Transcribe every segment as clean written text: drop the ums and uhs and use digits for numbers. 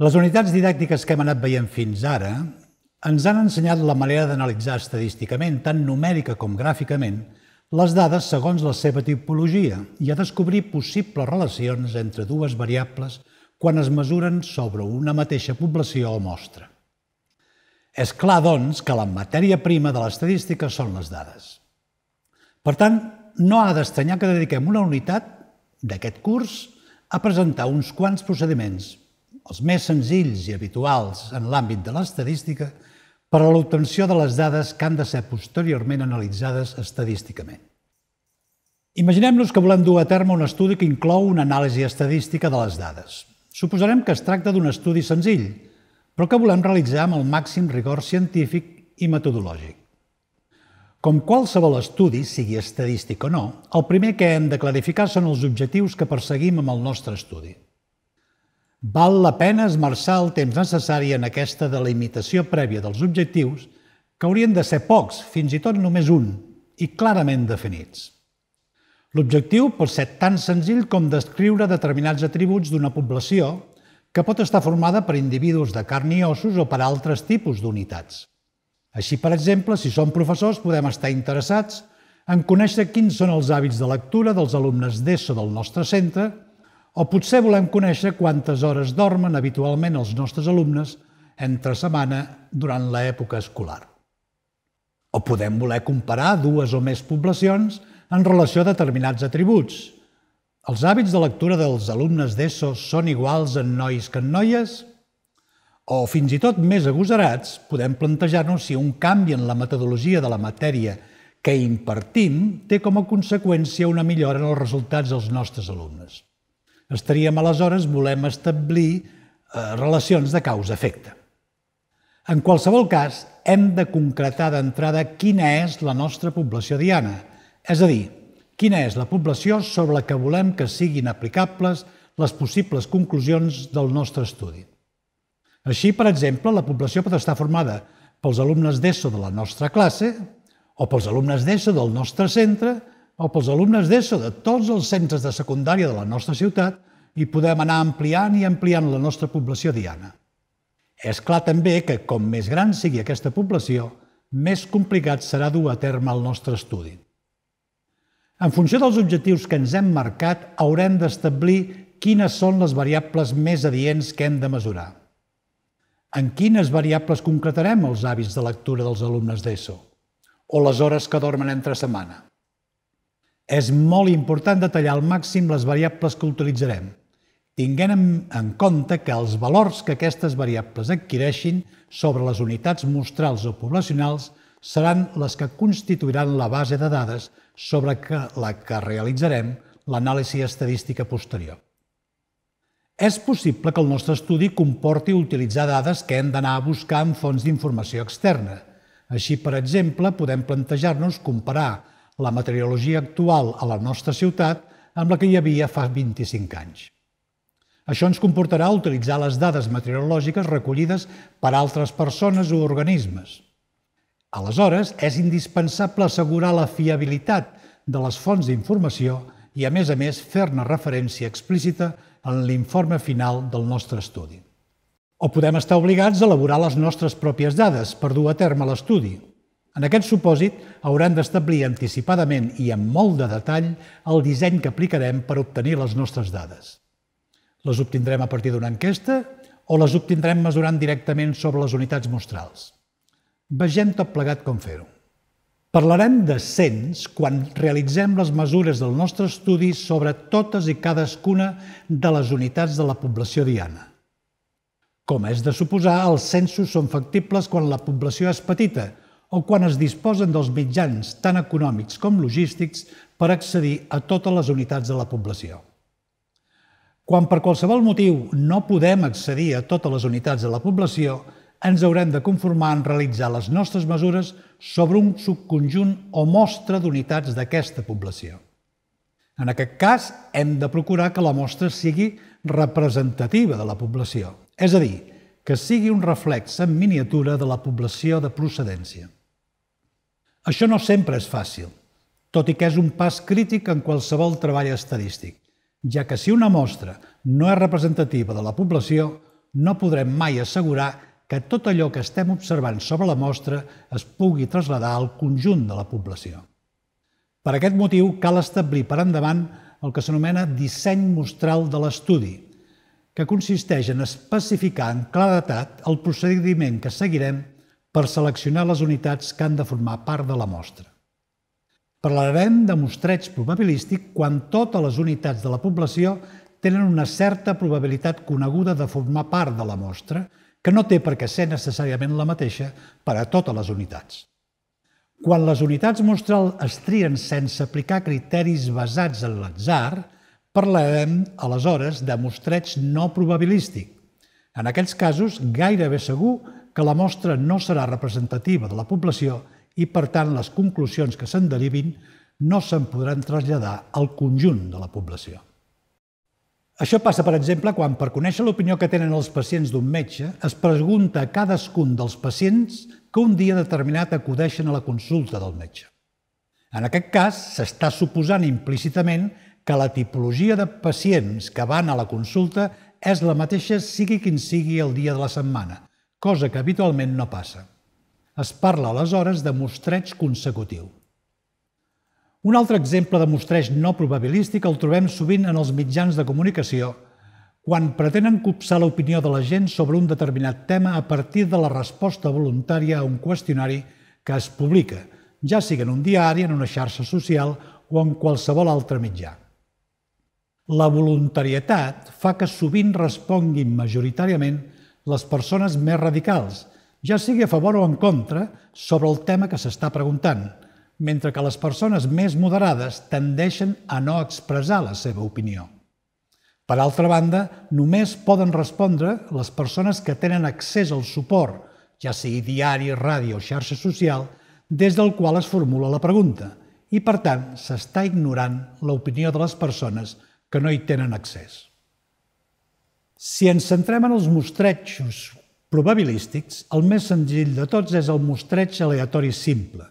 Les unitats didàctiques que hem anat veient fins ara ens han ensenyat la manera d'analitzar estadísticament, tant numèrica com gràficament, les dades segons la seva tipologia i a descobrir possibles relacions entre dues variables quan es mesuren sobre una mateixa població o mostra. És clar, doncs, que la matèria prima de l'estadística són les dades. Per tant, no ha d'estranyar que dediquem una unitat d'aquest curs a presentar uns quants procediments, els més senzills i habituals en l'àmbit de l'estadística, per a l'obtenció de les dades que han de ser posteriorment analitzades estadísticament. Imaginem-nos que volem dur a terme un estudi que inclou una anàlisi estadística de les dades. Suposarem que es tracta d'un estudi senzill, però que volem realitzar amb el màxim rigor científic i metodològic. Com qualsevol estudi, sigui estadístic o no, el primer que hem de clarificar són els objectius que perseguim amb el nostre estudi. Val la pena esmerçar el temps necessari en aquesta delimitació prèvia dels objectius, que haurien de ser pocs, fins i tot només un, i clarament definits. L'objectiu pot ser tan senzill com descriure determinats atributs d'una població que pot estar formada per individus de carn i ossos o per altres tipus d'unitats. Així, per exemple, si som professors, podem estar interessats en conèixer quins són els hàbits de lectura dels alumnes d'ESO del nostre centre, o potser volem conèixer quantes hores dormen habitualment els nostres alumnes entre setmana durant l'època escolar. O podem voler comparar dues o més poblacions en relació a determinats atributs. Els hàbits de lectura dels alumnes d'ESO són iguals en nois que en noies? O, fins i tot més agosarats, podem plantejar-nos si un canvi en la metodologia de la matèria que impartim té com a conseqüència una millora en els resultats dels nostres alumnes. Estaríem aleshores volem establir relacions de causa-efecte. En qualsevol cas, hem de concretar d'entrada quina és la nostra població diana, és a dir, quina és la població sobre la que volem que siguin aplicables les possibles conclusions del nostre estudi. Així, per exemple, la població pot estar formada pels alumnes d'ESO de la nostra classe, o pels alumnes d'ESO del nostre centre, o pels alumnes d'ESO de tots els centres de secundària de la nostra ciutat, i podem anar ampliant i ampliant la nostra població diana. És clar també que, com més gran sigui aquesta població, més complicat serà dur a terme el nostre estudi. En funció dels objectius que ens hem marcat, haurem d'establir quines són les variables més adients que hem de mesurar. En quines variables concretarem els hàbits de lectura dels alumnes d'ESO? O les hores que dormen entre setmana? És molt important detallar al màxim les variables que utilitzarem, tinguent en compte que els valors que aquestes variables adquireixin sobre les unitats mostrals o poblacionals seran les que constituiran la base de dades sobre la que realitzarem l'anàlisi estadística posterior. És possible que el nostre estudi comporti utilitzar dades que hem d'anar a buscar en fonts d'informació externa. Així, per exemple, podem plantejar-nos comparar la meteorologia actual a la nostra ciutat amb la que hi havia fa 25 anys. Això ens comportarà utilitzar les dades meteorològiques recollides per altres persones o organismes. Aleshores, és indispensable assegurar la fiabilitat de les fonts d'informació i, a més, fer-ne referència explícita en l'informe final del nostre estudi. O podem estar obligats a elaborar les nostres pròpies dades per dur a terme l'estudi. En aquest supòsit, haurem d'establir anticipadament i amb molt de detall el disseny que aplicarem per obtenir les nostres dades. Les obtindrem a partir d'una enquesta o les obtindrem mesurant directament sobre les unitats mostrals? Vegem tot plegat com fer-ho. Parlarem de cens quan realitzem les mesures del nostre estudi sobre totes i cadascuna de les unitats de la població diana. Com és de suposar, els censos són factibles quan la població és petita o quan es disposen dels mitjans tant econòmics com logístics per accedir a totes les unitats de la població. Quan per qualsevol motiu no podem accedir a totes les unitats de la població, ens haurem de conformar en realitzar les nostres mesures sobre un subconjunt o mostra d'unitats d'aquesta població. En aquest cas, hem de procurar que la mostra sigui representativa de la població, és a dir, que sigui un reflex en miniatura de la població de procedència. Això no sempre és fàcil, tot i que és un pas crític en qualsevol treball estadístic, ja que si una mostra no és representativa de la població, no podrem mai assegurar que tot allò que estem observant sobre la mostra es pugui traslladar al conjunt de la població. Per aquest motiu, cal establir per endavant el que s'anomena disseny mostral de l'estudi, que consisteix en especificar en claredat el procediment que seguirem per seleccionar les unitats que han de formar part de la mostra. Parlarem de mostreig probabilístic quan totes les unitats de la població tenen una certa probabilitat coneguda de formar part de la mostra, que no té per què ser necessàriament la mateixa per a totes les unitats. Quan les unitats mostral es trien sense aplicar criteris basats en l'atzar, parlarem, aleshores, de mostreig no probabilístic. En aquests casos, gairebé segur que la mostra no serà representativa de la població i, per tant, les conclusions que se'n derivin no se'n podran traslladar al conjunt de la població. Això passa, per exemple, quan, per conèixer l'opinió que tenen els pacients d'un metge, es pregunta a cadascun dels pacients que un dia determinat acudeixen a la consulta del metge. En aquest cas, s'està suposant implícitament que la tipologia de pacients que van a la consulta és la mateixa sigui quin sigui el dia de la setmana, cosa que habitualment no passa. Es parla aleshores de mostreig consecutiu. Un altre exemple de mostreig no probabilístic el trobem sovint en els mitjans de comunicació quan pretenen copsar l'opinió de la gent sobre un determinat tema a partir de la resposta voluntària a un qüestionari que es publica, ja sigui en un diari, en una xarxa social o en qualsevol altre mitjà. La voluntarietat fa que sovint responguin majoritàriament les persones més radicals, ja sigui a favor o en contra, sobre el tema que s'està preguntant, mentre que les persones més moderades tendeixen a no expressar la seva opinió. Per altra banda, només poden respondre les persones que tenen accés al suport, ja sigui diari, ràdio o xarxa social, des del qual es formula la pregunta, i per tant s'està ignorant l'opinió de les persones que no hi tenen accés. Si ens centrem en els mostreigs probabilístics, el més senzill de tots és el mostreig aleatori simple,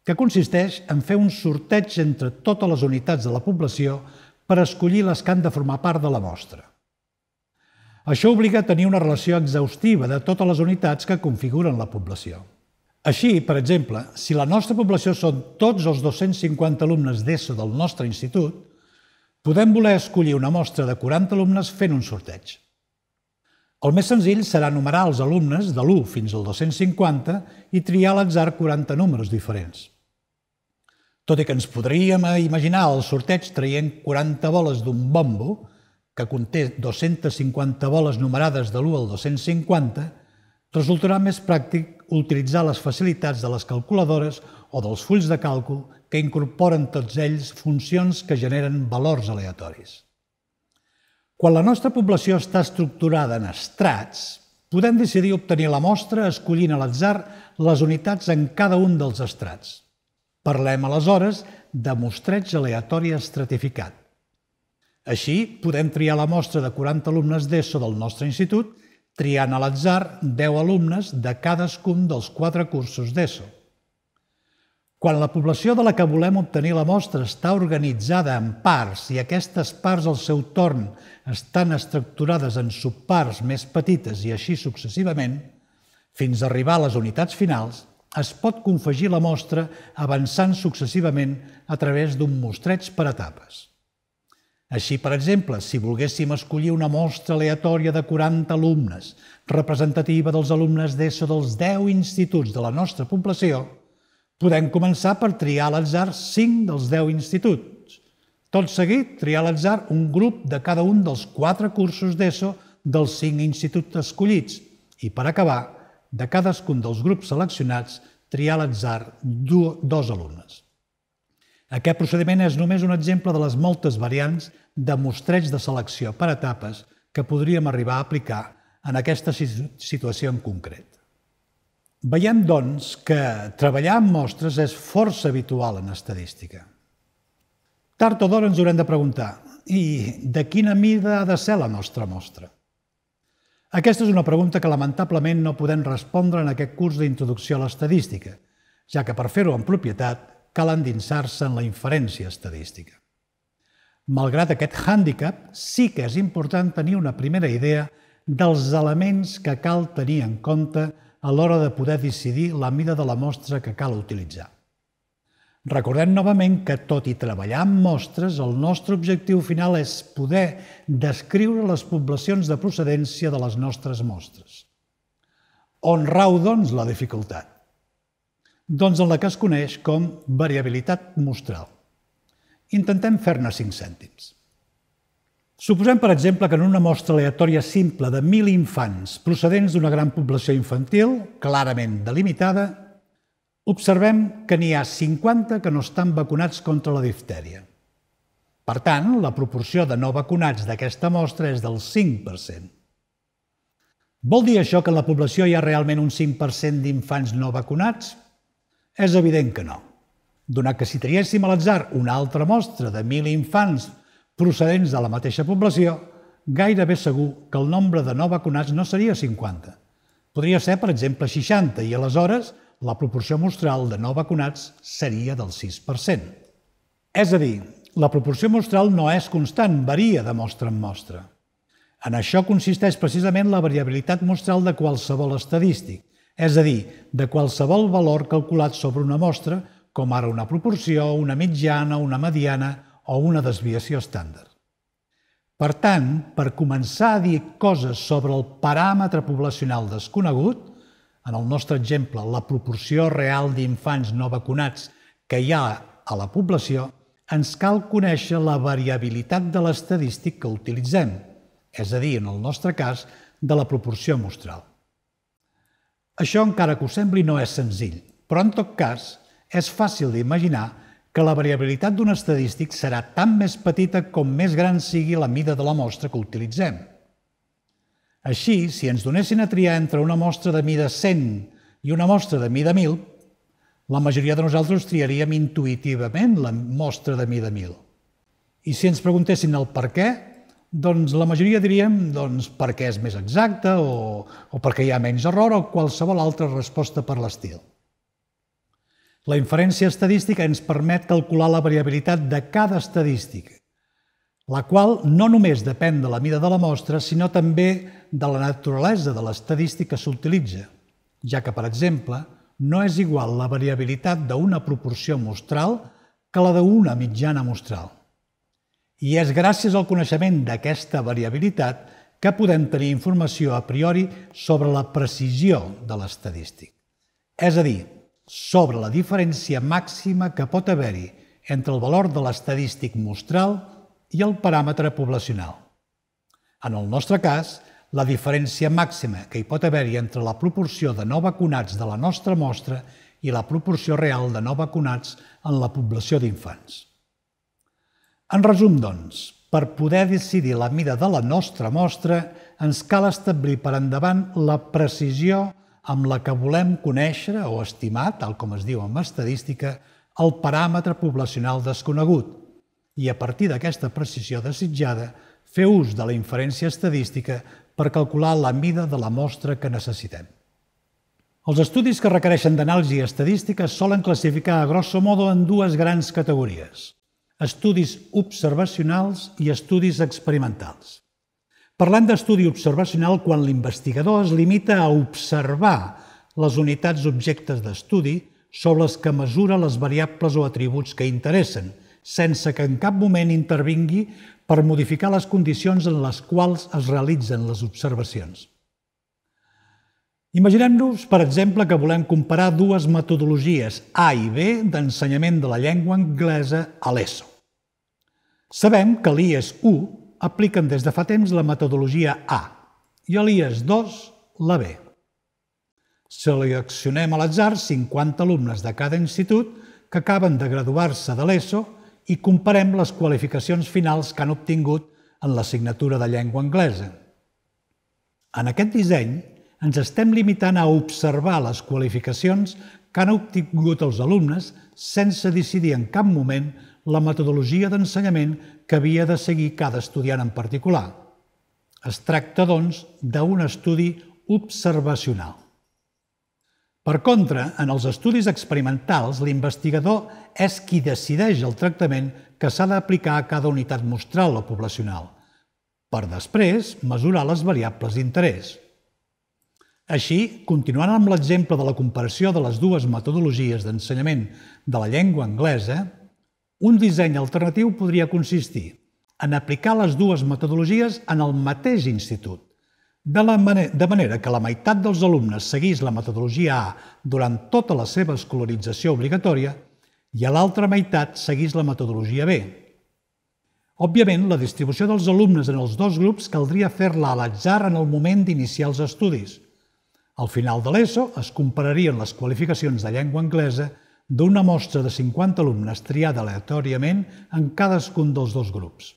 que consisteix en fer un sorteig entre totes les unitats de la població per escollir les que han de formar part de la mostra. Això obliga a tenir una relació exhaustiva de totes les unitats que configuren la població. Així, per exemple, si la nostra població són tots els 250 alumnes d'ESO del nostre institut, podem voler escollir una mostra de 40 alumnes fent un sorteig. El més senzill serà numerar els alumnes de l'1 fins al 250 i triar a l'atzar 40 números diferents. Tot i que ens podríem imaginar el sorteig traient 40 boles d'un bombo, que conté 250 boles numerades de l'1 al 250, resultarà més pràctic utilitzar les facilitats de les calculadores o dels fulls de càlcul que incorporen tots ells funcions que generen valors aleatoris. Quan la nostra població està estructurada en estrats, podem decidir obtenir la mostra escollint a l'atzar les unitats en cada un dels estrats. Parlem, aleshores, de mostreig aleatori estratificat. Així, podem triar la mostra de 40 alumnes d'ESO del nostre institut, triant a l'atzar 10 alumnes de cadascun dels 4 cursos d'ESO. Quan la població de la que volem obtenir la mostra està organitzada en parts i aquestes parts, al seu torn, estan estructurades en subparts més petites i així successivament, fins a arribar a les unitats finals, es pot confegir la mostra avançant successivament a través d'un mostreig per etapes. Així, per exemple, si volguéssim escollir una mostra aleatòria de 40 alumnes, representativa dels alumnes d'ESO dels 10 instituts de la nostra població, podem començar per triar a l'atzar 5 dels 10 instituts. Tot seguit, triar a l'atzar un grup de cada un dels 4 cursos d'ESO dels 5 instituts escollits i, per acabar, de cadascun dels grups seleccionats, triar a l'atzar 2 alumnes. Aquest procediment és només un exemple de les moltes variants de mostreig de selecció per etapes que podríem arribar a aplicar en aquesta situació en concret. Veiem, doncs, que treballar amb mostres és força habitual en estadística. Tard o d'hora ens haurem de preguntar, i de quina mida ha de ser la nostra mostra? Aquesta és una pregunta que lamentablement no podem respondre en aquest curs d'introducció a l'estadística, ja que per fer-ho amb propietat cal endinsar-se en la inferència estadística. Malgrat aquest hàndicap, sí que és important tenir una primera idea dels elements que cal tenir en compte a l'hora de poder decidir la mida de la mostra que cal utilitzar. Recordem novament que, tot i treballar amb mostres, el nostre objectiu final és poder descriure les poblacions de procedència de les nostres mostres. On rau, doncs, la dificultat? Doncs en la que es coneix com variabilitat mostral. Intentem fer-ne 5 cèntims. Suposem, per exemple, que en una mostra aleatòria simple de 1.000 infants procedents d'una gran població infantil, clarament delimitada, observem que n'hi ha 50 que no estan vacunats contra la diftèria. Per tant, la proporció de no vacunats d'aquesta mostra és del 5%. Vol dir això que en la població hi ha realment un 5% d'infants no vacunats? És evident que no, donat que si triéssim a l'atzar una altra mostra de 1.000 infants procedents de la mateixa població, gairebé segur que el nombre de no vacunats no seria 50. Podria ser, per exemple, 60, i aleshores la proporció mostral de no vacunats seria del 6%. És a dir, la proporció mostral no és constant, varia de mostra en mostra. En això consisteix precisament la variabilitat mostral de qualsevol estadístic, és a dir, de qualsevol valor calculat sobre una mostra, com ara una proporció, una mitjana, una mediana o una desviació estàndard. Per tant, per començar a dir coses sobre el paràmetre poblacional desconegut, en el nostre exemple, la proporció real d'infants no vacunats que hi ha a la població, ens cal conèixer la variabilitat de l'estadístic que utilitzem, és a dir, en el nostre cas, de la proporció mostral. Això, encara que us sembli, no és senzill, però en tot cas és fàcil d'imaginar que la variabilitat d'un estadístic serà tan més petita com més gran sigui la mida de la mostra que utilitzem. Així, si ens donessin a triar entre una mostra de mida 100 i una mostra de mida 1.000, la majoria de nosaltres triaríem intuïtivament la mostra de mida 1.000. I si ens preguntessin el per què, doncs la majoria diríem perquè és més exacta o perquè hi ha menys error o qualsevol altra resposta per l'estil. La inferència estadística ens permet calcular la variabilitat de cada estadística, la qual no només depèn de la mida de la mostra, sinó també de la naturalesa de l'estadística que s'utilitza, ja que, per exemple, no és igual la variabilitat d'una proporció mostral que la d'una mitjana mostral. I és gràcies al coneixement d'aquesta variabilitat que podem tenir informació a priori sobre la precisió de l'estadístic, és a dir, sobre la diferència màxima que pot haver-hi entre el valor de l'estadístic mostral i el paràmetre poblacional. En el nostre cas, la diferència màxima que hi pot haver-hi entre la proporció de no vacunats de la nostra mostra i la proporció real de no vacunats en la població d'infants. En resum, doncs, per poder decidir la mida de la nostra mostra, ens cal establir per endavant la precisió amb la que volem conèixer o estimar, tal com es diu en estadística, el paràmetre poblacional desconegut, i a partir d'aquesta precisió desitjada, fer ús de la inferència estadística per calcular la mida de la mostra que necessitem. Els estudis que requereixen d'anàlisi estadística solen classificar a grosso modo en dues grans categories: estudis observacionals i estudis experimentals. Parlem d'estudi observacional quan l'investigador es limita a observar les unitats objectes d'estudi sobre les que mesura les variables o atributs que interessen, sense que en cap moment intervingui per modificar les condicions en les quals es realitzen les observacions. Imaginem-nos, per exemple, que volem comparar dues metodologies A i B d'ensenyament de la llengua anglesa a l'ESO. Sabem que l'IES 1 apliquen des de fa temps la metodologia A i a l'IES 2 la B. Seleccionem a l'atzar 50 alumnes de cada institut que acaben de graduar-se de l'ESO i comparem les qualificacions finals que han obtingut en l'assignatura de llengua anglesa. En aquest disseny ens estem limitant a observar les qualificacions que han obtingut els alumnes sense decidir en cap moment la metodologia d'ensenyament que havia de seguir cada estudiant en particular. Es tracta, doncs, d'un estudi observacional. Per contra, en els estudis experimentals, l'investigador és qui decideix el tractament que s'ha d'aplicar a cada unitat mostral o poblacional, per després mesurar les variables d'interès. Així, continuant amb l'exemple de la comparació de les dues metodologies d'ensenyament de la llengua anglesa, un disseny alternatiu podria consistir en aplicar les dues metodologies en el mateix institut, de manera que la meitat dels alumnes seguís la metodologia A durant tota la seva escolarització obligatòria i a l'altra meitat seguís la metodologia B. Òbviament, la distribució dels alumnes en els dos grups caldria fer-la a l'atzar en el moment d'iniciar els estudis. Al final de l'ESO es compararien les qualificacions de llengua anglesa d'una mostra de 50 alumnes triada aleatòriament en cadascun dels dos grups.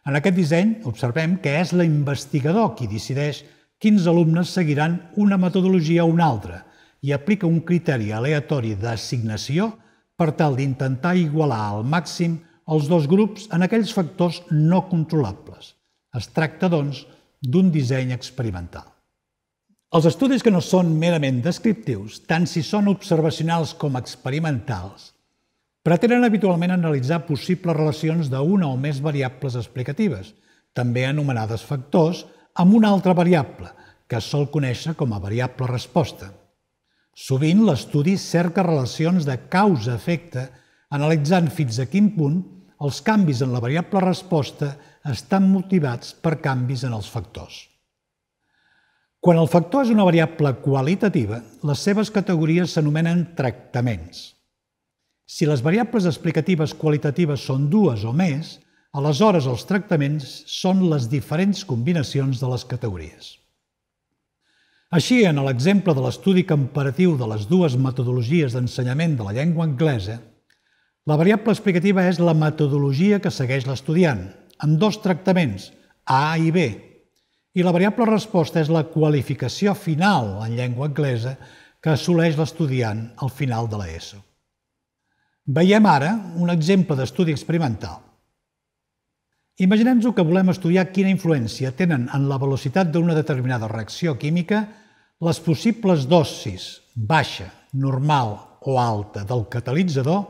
En aquest disseny observem que és l'investigador qui decideix quins alumnes seguiran una metodologia o una altra i aplica un criteri aleatori d'assignació per tal d'intentar igualar al màxim els dos grups en aquells factors no controlables. Es tracta, doncs, d'un disseny experimental. Els estudis que no són merament descriptius, tant si són observacionals com experimentals, pretenen habitualment analitzar possibles relacions d'una o més variables explicatives, també anomenades factors, amb una altra variable, que es sol conèixer com a variable resposta. Sovint l'estudi cerca relacions de causa-efecte, analitzant fins a quin punt els canvis en la variable resposta estan motivats per canvis en els factors. Quan el factor és una variable qualitativa, les seves categories s'anomenen tractaments. Si les variables explicatives qualitatives són dues o més, aleshores els tractaments són les diferents combinacions de les categories. Així, en l'exemple de l'estudi comparatiu de les dues metodologies d'ensenyament de la llengua anglesa, la variable explicativa és la metodologia que segueix l'estudiant, amb dos tractaments, A i B, i la variable resposta és la qualificació final en llengua anglesa que assoleix l'estudiant al final de l'ESO. Veiem ara un exemple d'estudi experimental. Imaginem-nos que volem estudiar quina influència tenen en la velocitat d'una determinada reacció química les possibles dosis baixa, normal o alta del catalitzador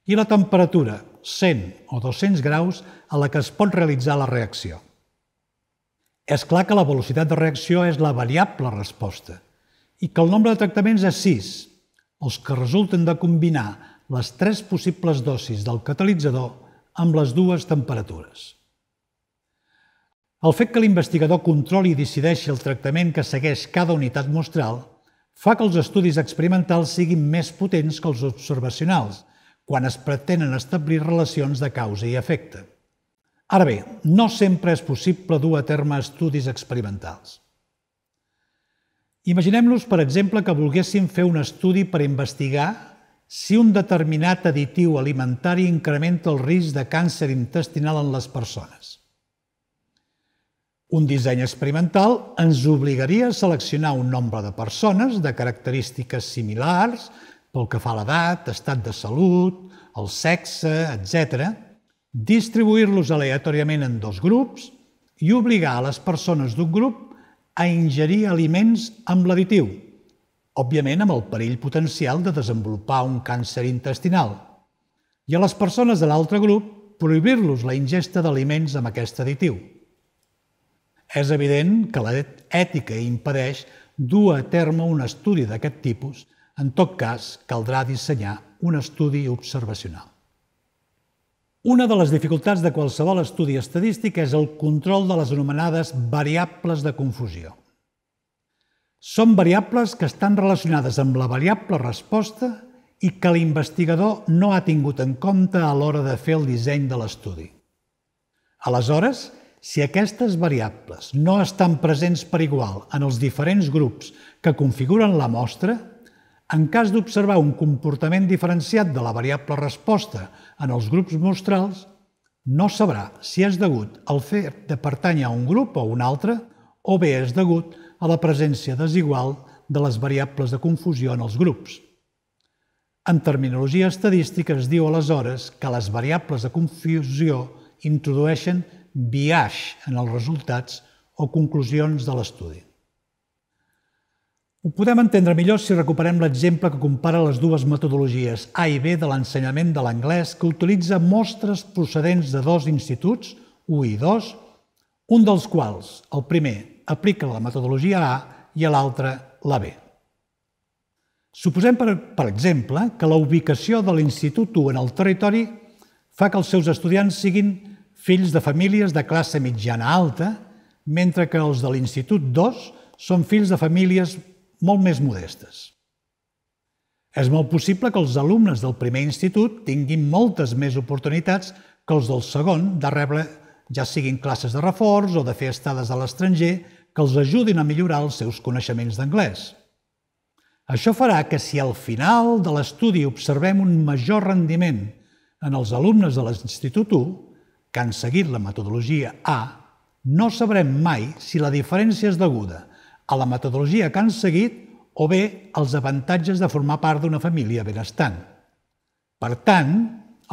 i la temperatura, 100 o 200 graus, a la que es pot realitzar la reacció. És clar que la velocitat de reacció és la variable resposta i que el nombre de tractaments és 6, els que resulten de combinar les 3 possibles dosis del catalitzador amb les dues temperatures. El fet que l'investigador controli i decideixi el tractament que segueix cada unitat mostral fa que els estudis experimentals siguin més potents que els observacionals, quan es pretenen establir relacions de causa i efecte. Ara bé, no sempre és possible dur a terme estudis experimentals. Imaginem-nos, per exemple, que volguéssim fer un estudi per investigar si un determinat additiu alimentari incrementa el risc de càncer intestinal en les persones. Un disseny experimental ens obligaria a seleccionar un nombre de persones de característiques similars pel que fa a l'edat, estat de salut, el sexe, etc., distribuir-los aleatòriament en dos grups i obligar a les persones d'un grup a ingerir aliments amb l'additiu, òbviament amb el perill potencial de desenvolupar un càncer intestinal, i a les persones de l'altre grup prohibir-los la ingesta d'aliments amb aquest additiu. És evident que l'ètica impedeix dur a terme un estudi d'aquest tipus. En tot cas, caldrà dissenyar un estudi observacional. Una de les dificultats de qualsevol estudi estadístic és el control de les anomenades variables de confusió. Són variables que estan relacionades amb la variable resposta i que l'investigador no ha tingut en compte a l'hora de fer el disseny de l'estudi. Aleshores, si aquestes variables no estan presents per igual en els diferents grups que configuren la mostra, en cas d'observar un comportament diferenciat de la variable resposta en els grups mostrals, no sabrà si és degut al fet de pertànyer a un grup o un altre o bé és degut a la presència desigual de les variables de confusió en els grups. En terminologia estadística es diu aleshores que les variables de confusió introdueixen biaix en els resultats o conclusions de l'estudi. Ho podem entendre millor si recuperem l'exemple que compara les dues metodologies A i B de l'ensenyament de l'anglès que utilitza mostres procedents de dos instituts, 1 i 2, un dels quals, el primer, aplica la metodologia A i l'altre la B. Suposem, per exemple, que la ubicació de l'Institut 1 en el territori fa que els seus estudiants siguin fills de famílies de classe mitjana alta, mentre que els de l'Institut 2 són fills de famílies molt més modestes. És molt possible que els alumnes del primer institut tinguin moltes més oportunitats que els del segon de rebre ja siguin classes de reforç o de fer estades a l'estranger que els ajudin a millorar els seus coneixements d'anglès. Això farà que si al final de l'estudi observem un major rendiment en els alumnes de l'Institut 1, que han seguit la metodologia A, no sabrem mai si la diferència és deguda a la metodologia que han seguit o bé als avantatges de formar part d'una família benestant. Per tant,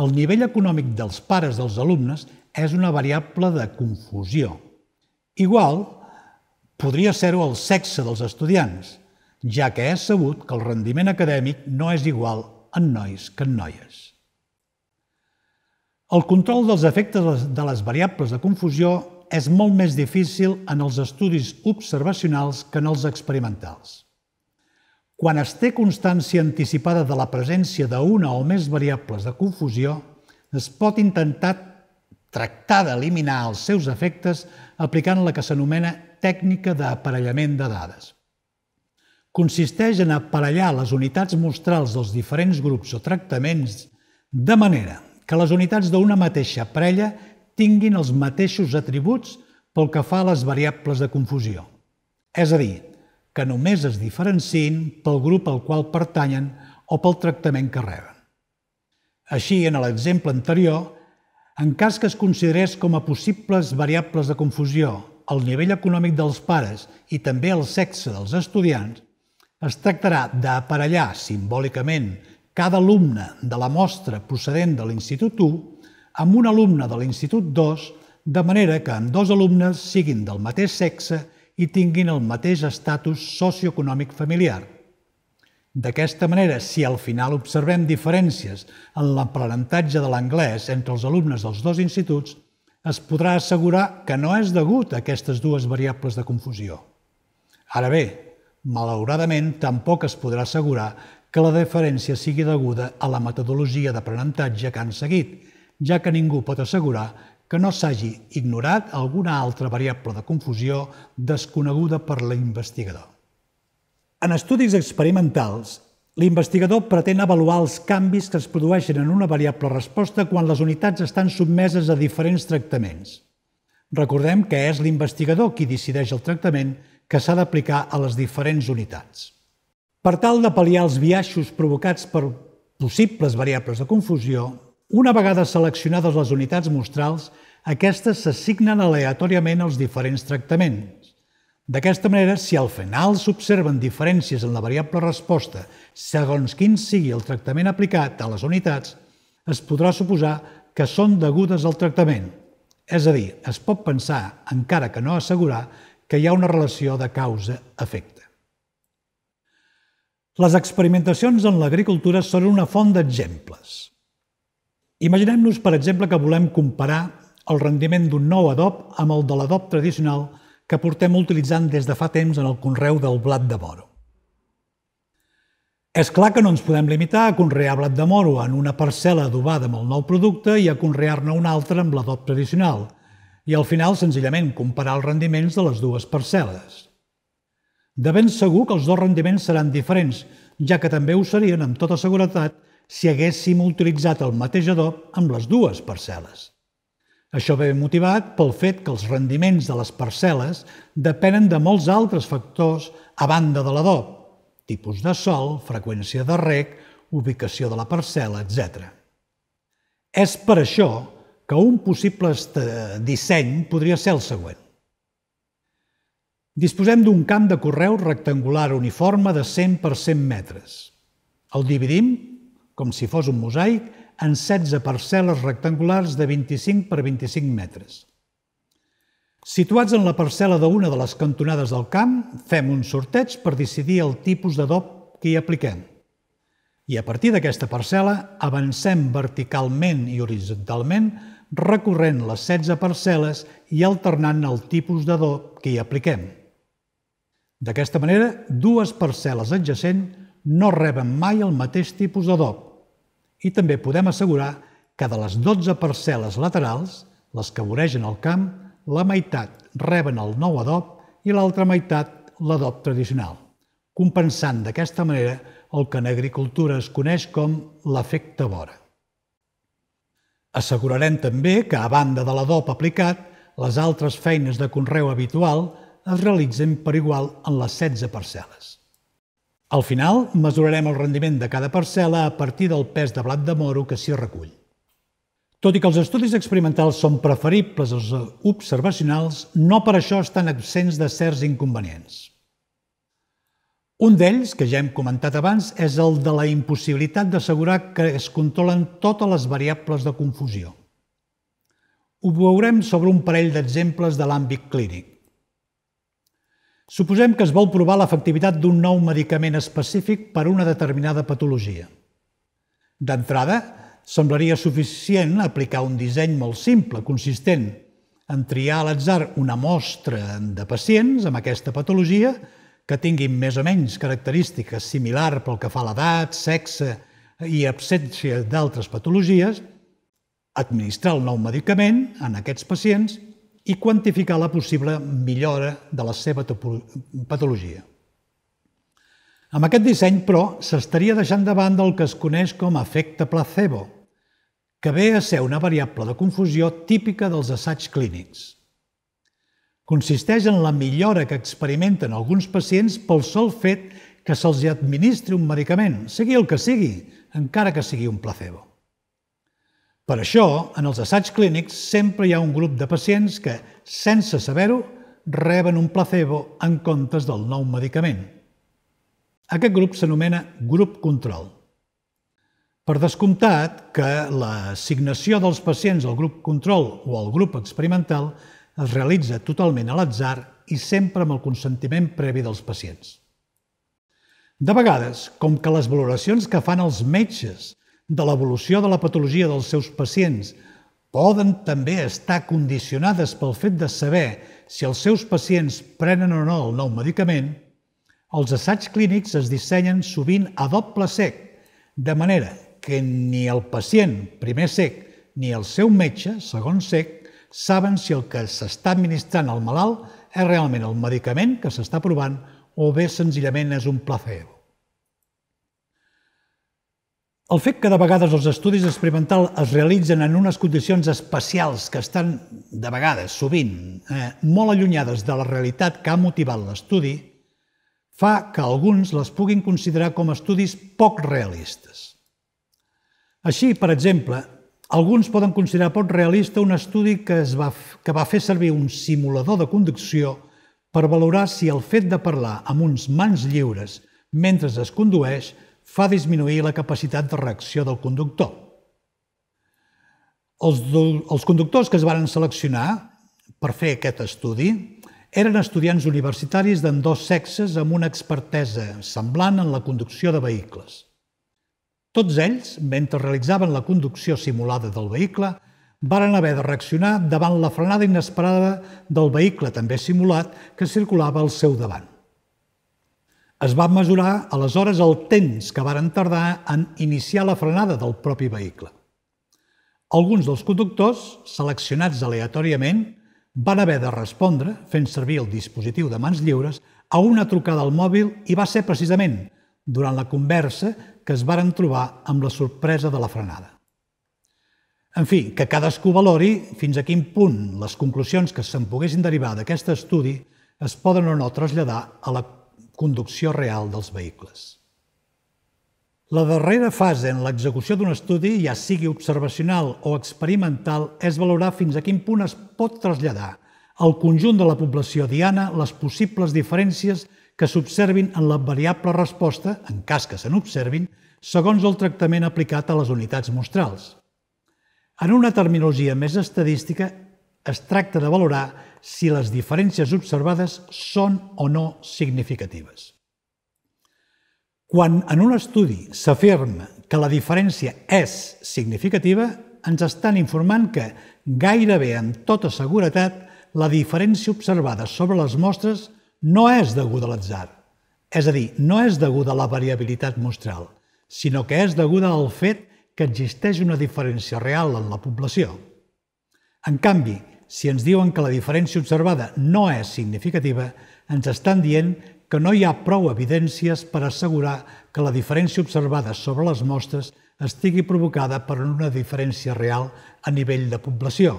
el nivell econòmic dels pares dels alumnes és una variable de confusió. Igual podria ser-ho el sexe dels estudiants, ja que és sabut que el rendiment acadèmic no és igual en nois que en noies. El control dels efectes de les variables de confusió és molt més difícil en els estudis observacionals que en els experimentals. Quan es té constància anticipada de la presència d'una o més variables de confusió, es pot intentar tractar d'eliminar els seus efectes aplicant la que s'anomena tècnica d'aparellament de dades. Consisteix en aparellar les unitats mostrals dels diferents grups o tractaments de manera que les unitats d'una mateixa parella tinguin els mateixos atributs pel que fa a les variables de confusió. És a dir, que només es diferenciïn pel grup al qual pertanyen o pel tractament que reben. Així, en l'exemple anterior, en cas que es considerés com a possibles variables de confusió el nivell econòmic dels pares i també el sexe dels estudiants, es tractarà d'aparellar simbòlicament cada alumne de la mostra procedent de l'Institut 1 amb un alumne de l'Institut 2, de manera que ambdós alumnes siguin del mateix sexe i tinguin el mateix estatus socioeconòmic familiar. D'aquesta manera, si al final observem diferències en l'aprenentatge de l'anglès entre els alumnes dels dos instituts, es podrà assegurar que no és degut a aquestes dues variables de confusió. Ara bé, malauradament, tampoc es podrà assegurar que la diferència sigui deguda a la metodologia d'aprenentatge que han seguit, ja que ningú pot assegurar que no s'hagi ignorat alguna altra variable de confusió desconeguda per l'investigador. En estudis experimentals, l'investigador pretén avaluar els canvis que es produeixen en una variable resposta quan les unitats estan sotmeses a diferents tractaments. Recordem que és l'investigador qui decideix el tractament que s'ha d'aplicar a les diferents unitats. Per tal de pal·liar els biaixos provocats per possibles variables de confusió, una vegada seleccionades les unitats mostrals, aquestes s'assignen aleatòriament als diferents tractaments. D'aquesta manera, si al final s'observen diferències en la variable resposta segons quin sigui el tractament aplicat a les unitats, es podrà suposar que són degudes al tractament. És a dir, es pot pensar, encara que no assegurar, que hi ha una relació de causa-efecte. Les experimentacions en l'agricultura són una font d'exemples. Imaginem-nos, per exemple, que volem comparar el rendiment d'un nou adob amb el de l'adob tradicional que portem utilitzant des de fa temps en el conreu del blat de moro. És clar que no ens podem limitar a conrear blat de moro en una parcel·la adobada amb el nou producte i a conrear-ne una altra amb l'adob tradicional, i al final senzillament comparar els rendiments de les dues parcel·les. De ben segur que els dos rendiments seran diferents, ja que també ho serien amb tota seguretat si haguéssim utilitzat el mateix adob amb les dues parcel·les. Això ve motivat pel fet que els rendiments de les parcel·les depenen de molts altres factors a banda de l'adob, tipus de sòl, freqüència de reg, ubicació de la parcel·la, etc. És per això que un possible disseny podria ser el següent. Disposem d'un camp de conreu rectangular uniforme de 100 per 100 metres. El dividim, com si fos un mosaic, en 16 parcel·les rectangulars de 25 per 25 metres. Situats en la parcel·la d'una de les cantonades del camp, fem un sorteig per decidir el tipus d'adob que hi apliquem. I a partir d'aquesta parcel·la avancem verticalment i horitzontalment recorrent les 16 parcel·les i alternant el tipus d'adob que hi apliquem. D'aquesta manera, dues parcel·les adjacents no reben mai el mateix tipus d'adob i també podem assegurar que de les 12 parcel·les laterals, les que voregen el camp, la meitat reben el nou adob i l'altra meitat l'adob tradicional, compensant d'aquesta manera el que en agricultura es coneix com l'efecte vora. Assegurarem també que, a banda de l'adob aplicat, les altres feines de conreu habitual es realitzen per igual en les 16 parcel·les. Al final, mesurarem el rendiment de cada parcel·la a partir del pes de blat de moro que s'hi recull. Tot i que els estudis experimentals són preferibles als observacionals, no per això estan absents de certs inconvenients. Un d'ells, que ja hem comentat abans, és el de la impossibilitat d'assegurar que es controlen totes les variables de confusió. Ho veurem sobre un parell d'exemples de l'àmbit clínic. Suposem que es vol provar l'efectivitat d'un nou medicament específic per a una determinada patologia. D'entrada, semblaria suficient aplicar un disseny molt simple, consistent en triar a l'atzar una mostra de pacients amb aquesta patologia que tinguin més o menys característiques similars pel que fa a l'edat, sexe i absència d'altres patologies, administrar el nou medicament en aquests pacients i quantificar la possible millora de la seva patologia. Amb aquest disseny, però, s'estaria deixant de banda el que es coneix com a efecte placebo, que ve a ser una variable de confusió típica dels assaigs clínics. Consisteix en la millora que experimenten alguns pacients pel sol fet que se'ls administri un medicament, sigui el que sigui, encara que sigui un placebo. Per això, en els assaigs clínics sempre hi ha un grup de pacients que, sense saber-ho, reben un placebo en comptes del nou medicament. Aquest grup s'anomena grup control. Per descomptat que l'assignació dels pacients al grup control o al grup experimental es realitza totalment a l'atzar i sempre amb el consentiment previ dels pacients. De vegades, com que les valoracions que fan els metges de l'evolució de la patologia dels seus pacients poden també estar condicionades pel fet de saber si els seus pacients prenen o no el nou medicament, els assaigs clínics es dissenyen sovint a doble cec, de manera que ni el pacient, primer cec, ni el seu metge, segon cec, saben si el que s'està administrant al malalt és realment el medicament que s'està provant o bé senzillament és un placebo. El fet que de vegades els estudis experimentals es realitzen en unes condicions especials que estan, de vegades, sovint, molt allunyades de la realitat que ha motivat l'estudi, fa que alguns les puguin considerar com a estudis poc realistes. Així, per exemple, alguns poden considerar poc realista un estudi que va fer servir un simulador de conducció per valorar si el fet de parlar amb uns mans lliures mentre es condueix fa disminuir la capacitat de reacció del conductor. Els conductors que es van seleccionar per fer aquest estudi eren estudiants universitaris d'ambdós sexes amb una expertesa semblant en la conducció de vehicles. Tots ells, mentre realitzaven la conducció simulada del vehicle, varen haver de reaccionar davant la frenada inesperada del vehicle també simulat que circulava al seu davant. Es va mesurar aleshores el temps que varen tardar en iniciar la frenada del propi vehicle. Alguns dels conductors, seleccionats aleatòriament, van haver de respondre, fent servir el dispositiu de mans lliures, a una trucada al mòbil i va ser precisament durant la conversa que es varen trobar amb la sorpresa de la frenada. En fi, que cadascú valori fins a quin punt les conclusions que se'n poguessin derivar d'aquest estudi es poden o no traslladar a la conducció real dels vehicles. La darrera fase en l'execució d'un estudi, ja sigui observacional o experimental, és valorar fins a quin punt es pot traslladar al conjunt de la població diana les possibles diferències que s'observin en la variable resposta, en cas que se n'observin, segons el tractament aplicat a les unitats mostrals. En una terminologia més estadística, es tracta de valorar si les diferències observades són o no significatives. Quan en un estudi s'afirma que la diferència és significativa, ens estan informant que, gairebé amb tota seguretat, la diferència observada sobre les mostres no és deguda a l'atzar. És a dir, no és deguda a la variabilitat mostral, sinó que és deguda al fet que existeix una diferència real en la població. En canvi, si ens diuen que la diferència observada no és significativa, ens estan dient que no hi ha prou evidències per assegurar que la diferència observada sobre les mostres estigui provocada per una diferència real a nivell de població,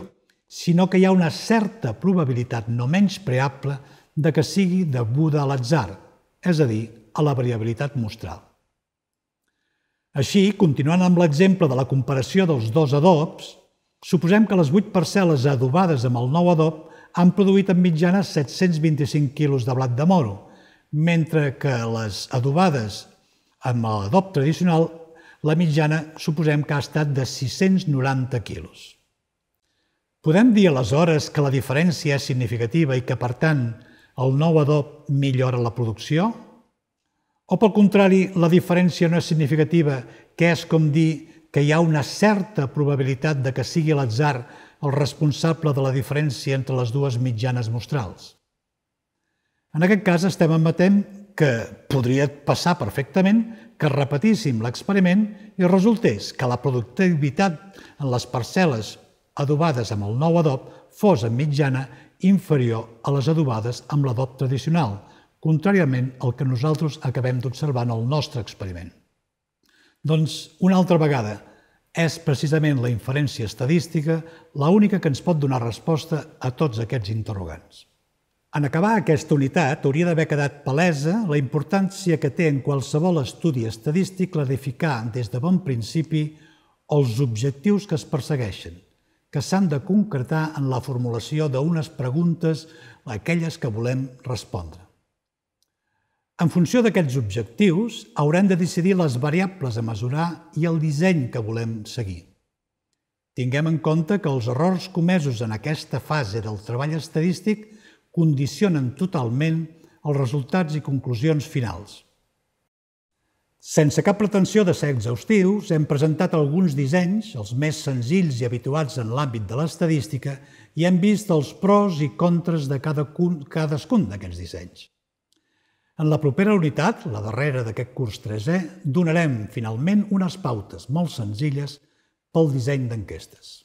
sinó que hi ha una certa probabilitat no menyspreable de que sigui deguda a l'atzar, és a dir, a la variabilitat mostral. Així, continuant amb l'exemple de la comparació dels dos adobs, suposem que les 8 parcel·les adobades amb el nou adob han produït en mitjana 725 quilos de blat de moro, mentre que les adobades amb l'adob tradicional, la mitjana suposem que ha estat de 690 quilos. Podem dir aleshores que la diferència és significativa i que, per tant, el nou adob millora la producció? O, pel contrari, la diferència no és significativa, que és com dir que hi ha una certa probabilitat de que sigui l'atzar el responsable de la diferència entre les dues mitjanes mostrals? En aquest cas estem admetent que podria passar perfectament que repetíssim l'experiment i resultés que la productivitat en les parcel·les adobades amb el nou adob fos en mitjana inferior a les adobades amb l'adob tradicional, contràriament al que nosaltres acabem d'observar en el nostre experiment. Doncs, una altra vegada, és precisament la inferència estadística l'única que ens pot donar resposta a tots aquests interrogants. En acabar aquesta unitat, hauria d'haver quedat palesa la importància que té en qualsevol estudi estadístic clarificar des de bon principi els objectius que es persegueixen, que s'han de concretar en la formulació d'unes preguntes, aquelles que volem respondre. En funció d'aquests objectius, haurem de decidir les variables a mesurar i el disseny que volem seguir. Tinguem en compte que els errors comesos en aquesta fase del treball estadístic condicionen totalment els resultats i conclusions finals. Sense cap pretensió de ser exhaustius, hem presentat alguns dissenys, els més senzills i habituats en l'àmbit de l'estadística, i hem vist els pros i contres de cadascun d'aquests dissenys. En la propera unitat, la darrera d'aquest curs 3è, donarem finalment unes pautes molt senzilles pel disseny d'enquestes.